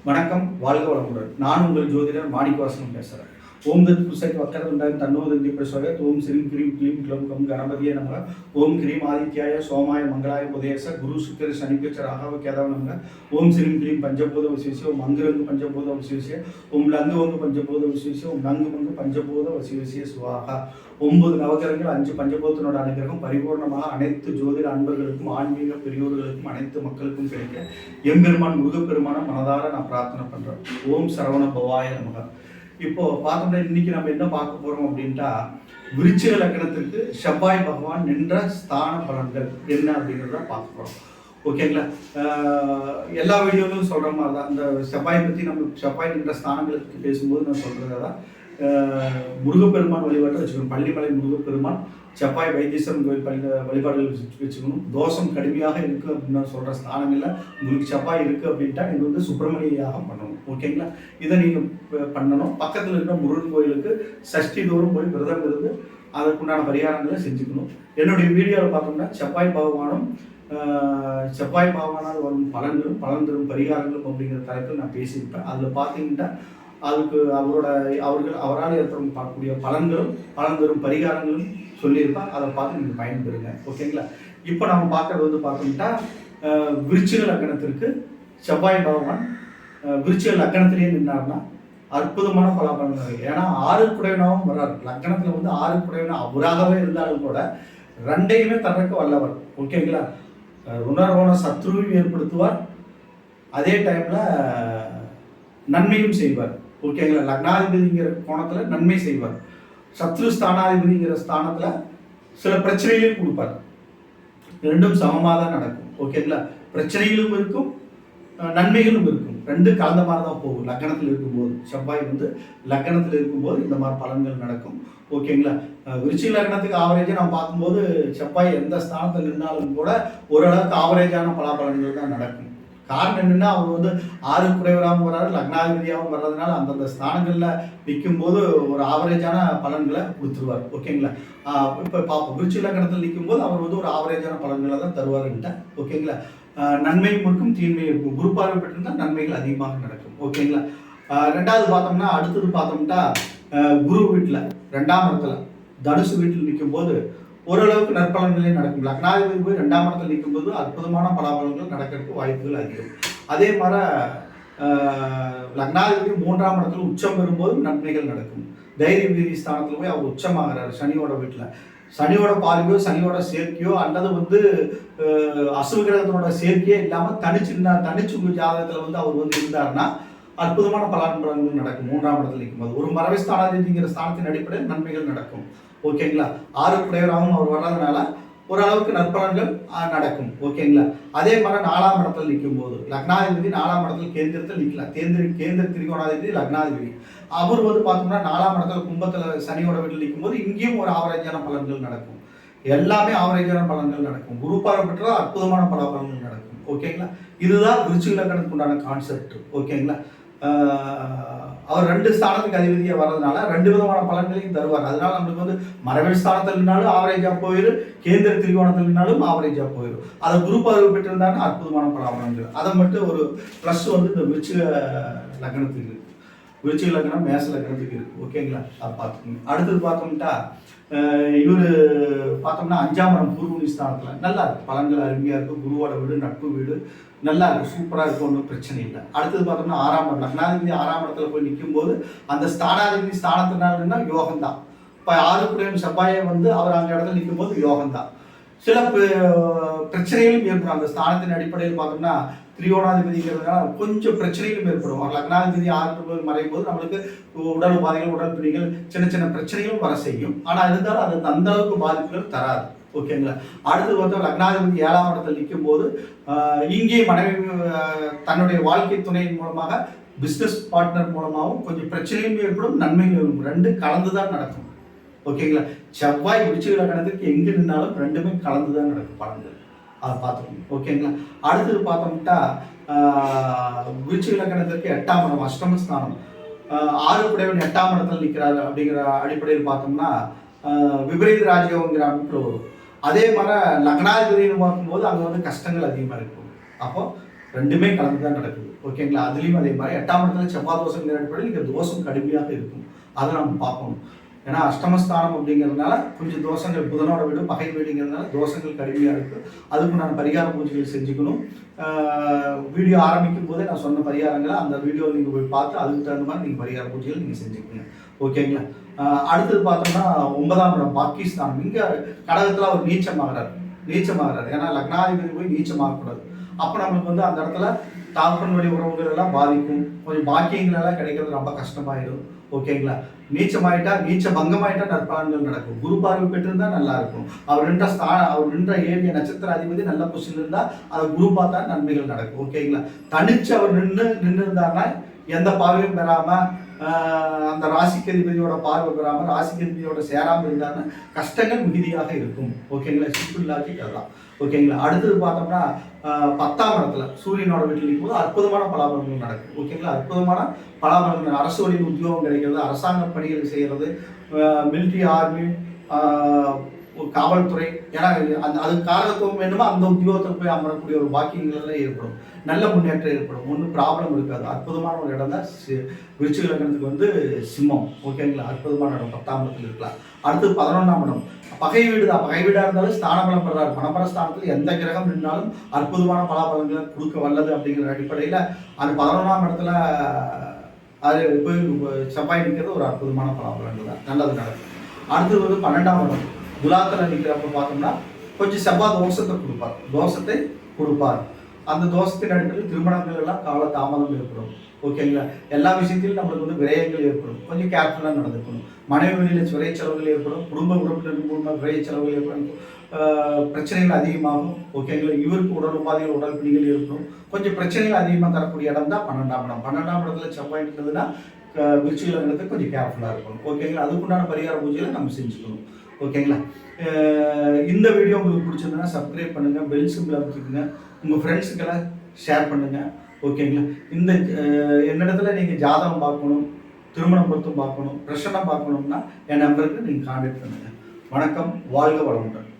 வணக்கம், வாழ்க வளமுடன். நான் உங்கள் ஜோதிடர் மாணிக்கவாசகம் பேசுகிறேன். ஓம் தத் புசைட் வக்கரதுண்டான் தன்னோதந்தி பிரசோதத் ஓம் ஸ்ரீம் கிரீம் க்ளீம் க்ளம் கம் கணபதியே நமக. ஓம் கிரீம் ஆதித்யாய சோமாய மங்களாய புதேச குரு சுக்கர சனிப்பெச்ச ராகவ கேதவ நமக. ஓம் ஸ்ரீம் கிரீம் பஞ்சபூத வசிவிசிய ஓம் அங்குரங்கு பஞ்சபூத வசிவிசிய ஓம் லங்கு வங்கு பஞ்சபூத வசிவிசிய ஓம் நங்கு மங்கு பஞ்சபூத வசிவிசிய சுவாகா. 9 நவகிரகங்கள் 5 பஞ்சபூதத்தினோட அனுகிரகம் பரிபூர்ணமாக அனைத்து ஜோதிட அன்பர்களுக்கும் ஆன்மீக பெரியோர்களுக்கும் அனைத்து மக்களுக்கும் கிடைக்க எம்பெருமான் முருகப்பெருமான மனதார நான் பிரார்த்தனை பண்றேன். ஓம் சரவண பவாய நமக. இப்போ பார்த்தோம்னா இன்னைக்கு நம்ம என்ன பார்க்க போறோம் அப்படின்ட்டா, விருச்சிக லக்னத்திற்கு செவ்வாய் பகவான் நின்ற ஸ்தான பலன்கள் என்ன அப்படிங்கிறத பார்க்க போறோம். ஓகேங்களா? எல்லா வீடியோவிலும் சொல்ற மாதிரி தான் இந்த செவ்வாய் பற்றி நம்ம செவ்வாய் நின்ற ஸ்தானங்களுக்கு பேசும்போது நான் சொல்றதா தான் முருகப்பெருமான் வழிபாட்டை வச்சுக்கணும். பள்ளிமலை முருகப்பெருமான், செவ்வாய் வைத்தீஸ்வரன் கோயில் வழிபாடுகள் வச்சுக்கணும். தோஷம் கடுமையாக இருக்குது அப்படின்னு சொல்கிற ஸ்தானங்களில் உங்களுக்கு செவ்வாய் இருக்குது அப்படின்ட்டா நீங்கள் வந்து சுப்பிரமணிய யாகம் பண்ணணும். ஓகேங்களா? இதை நீங்கள் பண்ணணும். பக்கத்தில் இருக்கிற முருகன் கோயிலுக்கு சஷ்டி தோறும் போய் விரதம் இருந்து அதற்குண்டான பரிகாரங்களை செஞ்சுக்கணும். என்னுடைய வீடியோவில் பார்த்தோம்னா செவ்வாய் பகவானால் வரும் பலன்களும் பலன் தரும் பரிகாரங்களும் அப்படிங்கிற தலைப்பில் நான் பேசியிருப்பேன். அதில் பார்த்தீங்கன்னா அதுக்கு அவரால் ஏற்படக்கூடிய பலன்களும் பலன் தரும் பரிகாரங்களும் சொல்லியிருப்பேன். அதை பார்த்து நீங்கள் பயன்பெறுங்க. ஓகேங்களா? இப்போ நம்ம பார்க்கறது வந்து பார்த்தோம்னா விருச்சிக லக்னத்திற்கு செவ்வாய் பகவான் விருச்சிக லக்னத்திலேயே நின்னார்னா அற்புதமான பலாபலன்கள். ஏன்னா 6 குடையனாவும் வர்றாரு. லக்னத்தில் வந்து 6 குடையனா அவராகவே இருந்தாலும் கூட ரெண்டையுமே தரக்க வல்லவர். ஓகேங்களா? ருணரோண சத்ருவையும் ஏற்படுத்துவார், அதே டைம்ல நன்மையும் செய்வார். ஓகேங்களா? லக்னாதிபதிங்கிற கோணத்தில் நன்மை செய்வார். சத்ரு ஸ்தானாதிபதிங்கிற ஸ்தானத்தில் சில பிரச்சனைகளையும் கொடுப்பார். ரெண்டும் சமமாக தான் நடக்கும். ஓகேங்களா? பிரச்சனைகளும் இருக்கும், நன்மைகளும் இருக்கும். ரெண்டு கலந்த மாதிரி தான் போகும். லக்னத்தில் இருக்கும்போது செவ்வாய் வந்து லக்னத்தில் இருக்கும்போது இந்த மாதிரி பலன்கள் நடக்கும். ஓகேங்களா? விருச்சிக லக்னத்துக்கு ஆவரேஜாக நம்ம பார்க்கும்போது செவ்வாய் எந்த ஸ்தானத்தில் இருந்தாலும் கூட ஓரளவுக்கு ஆவரேஜான பலாபலன்கள் தான் நடக்கும். காரணம் என்னன்னா, அவர் வந்து 6 குடைவராகவும் வர்றாரு, லக்னாதிபதியாகவும் வர்றதுனால அந்தந்த ஸ்தானங்களில் நிற்கும் போது ஒரு ஆவரேஜான பலன்களை கொடுத்துருவார். ஓகேங்களா? இப்போ பார்ப்போம். விருச்சிக லக்னத்தில் நிற்கும் போது அவர் வந்து ஒரு ஆவரேஜான பலன்களை தான் தருவாருன்ட்ட. ஓகேங்களா? நன்மையும் இருக்கும், தீன்மையும் இருக்கும். குரு பார்வை பெற்றிருந்தால் நன்மைகள் அதிகமாக நடக்கும். ஓகேங்களா? ரெண்டாவது பார்த்தோம்னா, அடுத்தது பார்த்தோம்னா குரு வீட்டில் 2ஆம் இடத்துல தனுசு வீட்டில் நிற்கும் போது ஓரளவுக்கு நற்பலன்களே நடக்கும். லக்னாதிபதி போய் 2ஆம் இடத்துல நிற்கும் போது அற்புதமான பலாபலன்கள் நடக்கிறதுக்கு வாய்ப்புகள் அதிகம். அதே மாதிரி லக்னாதிபதி 3ஆம் இடத்துல உச்சம் பெறும்போது நன்மைகள் நடக்கும். தைரிய வீதி ஸ்தானத்தில் போய் அவர் உச்சமாகிறார் சனியோட வீட்டில். சனியோட பார்வையோ சனியோட சேர்க்கையோ அல்லது வந்து அசுவகிரகத்தினோட சேர்க்கையே இல்லாமல் தனிச்சு ஜாதகத்தில் வந்து அவர் வந்து இருந்தார்னா அற்புதமான பலன்கள் நடக்கும். 3ஆம் இடத்துல நிற்கும்போது ஒரு மரபை ஸ்தானாதிபதிங்கிற ஸ்தானத்தின் அடிப்படையில் நன்மைகள் நடக்கும். ஓகேங்களா? 6 குடையராகவும் அவர் வர்றதுனால ஓரளவுக்கு நற்பலன்கள் நடக்கும். ஓகேங்களா? அதே மாதிரி 4ஆம் இடத்துல நிற்கும் போது லக்னாதிபதி 4ஆம் இடத்துல கேந்திரத்தில் நிற்கலாம். கேந்திர திரிகோணாதிபதி லக்னாதிபதி அவர் வந்து பார்த்தோம்னா 4ஆம் இடத்துல கும்பத்தில் சனியோட வீட்டில் நிற்கும் போது இங்கேயும் ஒரு ஆவரேஜான பலன்கள் நடக்கும். எல்லாமே ஆவரேஜான பலன்கள் நடக்கும். குரு பார்வை பெற்றால் அற்புதமான பலன்கள் நடக்கும். ஓகேங்களா? இதுதான் விருச்சிக லக்னத்துக்கு உண்டான கான்செப்ட். ஓகேங்களா? அவர் 2 ஸ்தானத்துக்கு அதிபதியாக வர்றதுனால 2 விதமான பலன்களையும் தருவார். அதனால நம்மளுக்கு வந்து மரபல் ஸ்தானத்தில்னாலும் ஆவரேஜாக போயிடும், கேந்திர திரிகோணத்தில்னாலும் ஆவரேஜாக போயிடும். அதை குரு பார்வை பெற்றிருந்தாலும் அற்புதமான பலன்கள். அதை மட்டும் ஒரு ப்ளஸ் வந்து இந்த விருச்சிக லக்னத்துக்கு இருக்கு. விருச்சிக லக்னம் மேச லக்னத்துக்கு இருக்கு. ஓகேங்களா? அதை பார்த்துக்கோங்க. அடுத்தது பார்த்தோம்னா இவர் பார்த்தோம்னா 5ஆம் இடம் பூர்வ ஸ்தானத்தில் நல்லா இருக்கு. பலன்கள் அருமையாக இருக்கும். குருவோட வீடு, நட்பு வீடு நல்லா இருக்கும், சூப்பராக இருக்கும், ஒன்றும் பிரச்சனை இல்லை. அடுத்தது பார்த்தோம்னா 6ஆம் இடம் லக்னாதிபதி 6ஆம் இடத்துல போய் நிற்கும் போது அந்த ஸ்தானாதிபதி ஸ்தானத்தினால யோகம் தான். இப்போ 6 குடையன் செவ்வாயை வந்து அவர் அந்த இடத்துல நிற்கும் போது யோகம் தான். சில பிரச்சனைகளும் ஏற்படும். அந்த ஸ்தானத்தின் அடிப்படையில் பார்த்தோம்னா திரிகோணாதிபதிங்கிறதுனால கொஞ்சம் பிரச்சனைகளும் ஏற்படும். லக்னாதிபதி 6 மறையும் போது நம்மளுக்கு உடல் உபாதைகள், உடல் பிணிகள், சின்ன சின்ன பிரச்சனைகளும் வர செய்யும். ஆனால் இருந்தாலும் அது அந்த அளவுக்கு பாதிப்புகள் தராது. ஓகேங்களா? அடுத்தது வந்து லக்னாதிபதி 7ஆம் இடத்தில் நிற்கும் போது இங்கே மனைவி தன்னுடைய வாழ்க்கை துணையின் மூலமாக பிஸ்னஸ் பார்ட்னர் மூலமாகவும் கொஞ்சம் பிரச்சனையும் ஏற்படும், நன்மைகளும் ரெண்டு கலந்து தான் நடக்கும். ஓகேங்களா? செவ்வாய் விருச்சிக லக்னத்துக்கு எங்கே நின்னாலும் ரெண்டுமே கலந்து தான் நடக்கும் பலன்கள். அதை பார்த்துக்கணும். ஓகேங்களா? அடுத்தது பார்த்தோம்னா விருச்சிக லக்னத்திற்கு 8ஆம் இடம் அஷ்டமஸ்தானம் 6 குடையவன் 8ஆம் இடத்துல நிற்கிறாரு அப்படிங்கிற அடிப்படையில் பார்த்தோம்னா விபரீத ராஜயோகங்கிற அமைப்பில் வரும். அதே மாதிரி லக்னாதிபதினு பார்க்கும்போது அங்கே வந்து கஷ்டங்கள் அதிகமாக இருக்கும். அப்போ 2மே கலந்து தான் நடக்குது. ஓகேங்களா? அதுலேயும் அதே மாதிரி 8ஆம் இடத்துல செவ்வாய் தோஷங்கிற அடிப்படையில் இங்கே தோஷம் கடுமையாக இருக்கும். அதை நம்ம பார்க்கணும். ஏன்னா அஷ்டமஸ்தானம் அப்படிங்கிறதுனால கொஞ்சம் தோஷங்கள், புதனோட வீடு பகை வீடுங்கிறதுனால தோஷங்கள் கடுமையாக இருக்குது. அதுக்கு நான் பரிகார பூஜைகள் செஞ்சுக்கணும். வீடியோ ஆரம்பிக்கும் போதே நான் சொன்ன பரிகாரங்களை அந்த வீடியோ நீங்கள் போய் பார்த்து அதுக்கு தகுந்த மாதிரி நீங்கள் பரிகார பூஜைகள் நீங்கள் செஞ்சுக்கோங்க. ஓகேங்களா? அடுத்தது பார்த்தோம்னா 9ஆம் இடம் பாகிஸ்தான். இங்கே கடகத்தில் அவர் நீச்சமாகிறார். ஏன்னா லக்னாதிபதி போய் நீச்சமாகக்கூடாது. அப்போ நம்மளுக்கு வந்து அந்த இடத்துல தாழ்பன் வழி உறவுகள் எல்லாம் பாதிக்கும். கொஞ்சம் பாக்கியங்கள் எல்லாம் கிடைக்கிறது ரொம்ப கஷ்டமாயிடும். ஓகேங்களா? நீச்சமாயிட்டா, நீச்ச பங்கமாயிட்டா நற்பலன்கள் நடக்கும். குரு பார்வை பெற்றிருந்தா நல்லா இருக்கும். அவர் நின்ற ஏவிய நட்சத்திர அதிபதி நல்ல பொசிஷன் இருந்தா அதை குரு பார்த்தா நன்மைகள் நடக்கும். ஓகேங்களா? தனிச்சு அவர் நின்று இருந்தாருன்னா எந்த பார்வையும் பெறாம, அந்த ராசிக்கு அதிபதியோட பார்வை பெறாமல் ராசிக்கு அதிபதியோட சேராமல் இருந்தாருன்னா கஷ்டங்கள் மிகுதியாக இருக்கும். ஓகேங்களா? சிம்பிள் லாஜிக் அதுதான். ஓகேங்களா? அடுத்தது பார்த்தோம்னா 10ஆம் இடத்துல சூரியனோட வீட்டில் இருக்கும்போது அற்புதமான பலாபலங்கள் நடக்கும். ஓகேங்களா? அற்புதமான பலாபலங்கள், அரசு வழியில் உத்தியோகம் கிடைக்கிறது, அரசாங்க பணிகள் செய்கிறது, மிலிட்ரி, ஆர்மி, காவல்துறை, ஏன்னா அது காரகத்துவம் வேணுமோ அந்த உத்தியோகத்தில் போய் அமரக்கூடிய ஒரு பாக்கியங்கள்லாம் ஏற்படும். நல்ல முன்னேற்றம் ஏற்படும். ஒன்றும் ப்ராப்ளம் இருக்காது. அற்புதமான ஒரு இடம் தான் விருச்சிக லக்னத்துக்கு வந்து சிம்மம். ஓகேங்களா? அற்புதமான இடம் 10ஆம் இடத்துல இருக்கலாம். அடுத்து 11ஆம் இடம் பகை வீடு தான். பகை வீடாக இருந்தாலும் ஸ்தானபலம் பெறாரு. மனபரஸ்தானத்தில் எந்த கிரகம் நின்றாலும் அற்புதமான பலாபலங்களை கொடுக்க வல்லது அப்படிங்கிற அடிப்படையில் அந்த 11ஆம் இடத்துல அது போய் செவ்வாய் நிற்கிறது ஒரு அற்புதமான பலாபலங்கள் தான். நல்லது நடக்கும். அடுத்தது வந்து 12ஆம் இடம் துலாத்தில் நிற்கிறப்ப பார்த்தோம்னா கொஞ்சம் செவ்வாய் தோஷத்தை கொடுப்பார். அந்த தோஷத்தின் அடிப்படையில் திருமணங்கள் எல்லாம் கால தாமதம் ஏற்படும். ஓகேங்களா? எல்லா விஷயத்திலும் நம்மளுக்கு வந்து விரயங்கள் ஏற்படும். கொஞ்சம் கேர்ஃபுல்லாக நடந்துக்கணும். மனைவி வழியில் விரை செலவுகள் ஏற்படும். குடும்ப உறுப்பினர்கள் மூலமாக விரை செலவுகள் ஏற்படும். பிரச்சனைகள் அதிகமாகும். ஓகேங்களா? இவருக்கு உடல் உபாதைகள், உடல் பிணிகள் ஏற்படும். கொஞ்சம் பிரச்சனைகள் அதிகமாக தரக்கூடிய இடம் தான் 12ஆம் இடம். 12ஆம் இடத்துல செவ்வாய் இருந்ததுன்னா விருச்சிக லக்னத்துக்கு கொஞ்சம் கேர்ஃபுல்லாக இருக்கணும். ஓகேங்களா? அதுக்குண்டான பரிகார பூஜைகளை நம்ம செஞ்சுக்கணும். ஓகேங்களா? இந்த வீடியோ உங்களுக்கு பிடிச்சிருந்ததுன்னா சப்ஸ்கிரைப் பண்ணுங்கள், பெல் சிம்பிள் அமைச்சுக்கோங்க, உங்கள் ஃப்ரெண்ட்ஸுக்கெல்லாம் ஷேர் பண்ணுங்கள். ஓகேங்களா? இந்த என்னிடத்துல நீங்கள் ஜாதகம் பார்க்கணும், திருமணம் பொருத்தம் பார்க்கணும், பிரச்சனை பார்க்கணும்னா என் நம்பருக்கு நீங்கள் கான்டாக்ட் பண்ணுங்கள். வணக்கம். வாழ்க வளமுடன்.